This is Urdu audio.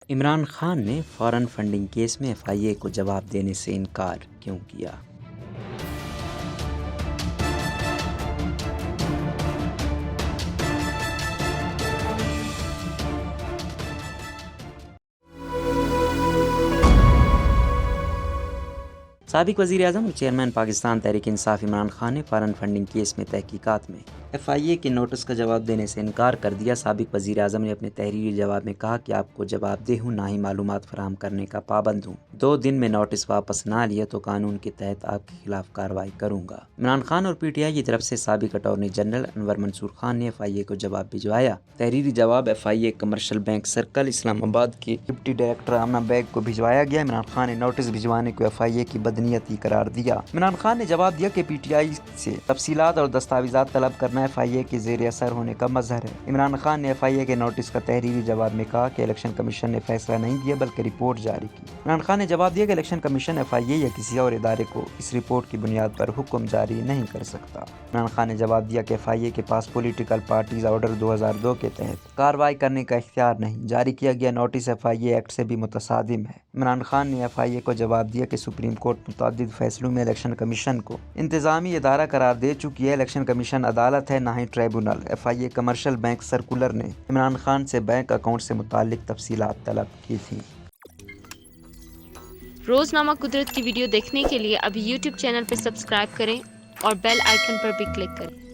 عمران خان نے فارن فنڈنگ کیس میں FIA کو جواب دینے سے انکار کیوں کیا؟ سابق وزیر اعظم اور چیئرمین پاکستان تحریک انصاف عمران خان نے فارن فنڈنگ کیس میں تحقیقات میں FIA کے نوٹس کا جواب دینے سے انکار کر دیا۔ سابق وزیر اعظم نے اپنے تحریری جواب میں کہا کہ آپ کو جواب دہ ہوں، نہ ہی معلومات فراہم کرنے کا پابند ہوں۔ 2 دن میں نوٹس واپس نہ لیا تو قانون کے تحت آپ کے خلاف کارروائی کروں گا۔ عمران خان اور PTI کی طرف سے سابق اٹارنی جنرل انور منصور خان نے FIA کو جواب بھجوایا۔ تحریری جواب FIA کمرشل بینک سرکل اسلام آباد کی ڈپٹی ڈائریکٹر آمنہ بیگ کو بھجوایا گیا۔ عمران خان نے نوٹس بھجوانے کو FIA کی بدنیتی قرار دیا۔ عمران خان نے جواب دیا کہ PTI سے تفصیلات اور دستاویزات طلب کرنا FIA کے زیر اثر ہونے کا مظہر ہے۔ عمران خان نے FIA کے نوٹس کا تحریری جواب میں کہا کہ الیکشن کمیشن نے فیصلہ نہیں دیا بلکہ رپورٹ جاری کی۔ عمران خان نے جواب دیا کہ الیکشن کمیشن FIA یا کسی اور ادارے کو اس رپورٹ کی بنیاد پر حکم جاری نہیں کر سکتا۔ عمران خان نے جواب دیا کہ FIA کے پاس پولیٹیکل پارٹیز آرڈر 2002 کے تحت کارروائی کرنے کا اختیار نہیں۔ جاری کیا گیا نوٹس FIA ایکٹ سے بھی متصادم ہے۔ عمران خان نے FIA کو جواب دیا کہ سپریم کورٹ متعدد فیصلوں میں الیکشن کمیشن کو انتظامی ادارہ قرار دے چکی ہے۔ الیکشن کمیشن عدالت ہے، نہ ہی tribunal. FIA commercial bank circular نے عمران خان سے بینک اکاؤنٹ سے متعلق تفصیلات طلب کی تھیں۔ روزنامہ قدرت کی ویڈیو دیکھنے کے لیے ابھی YouTube چینل پر سبسکرائب کریں اور بیل آئیکن پر بھی کلک کریں۔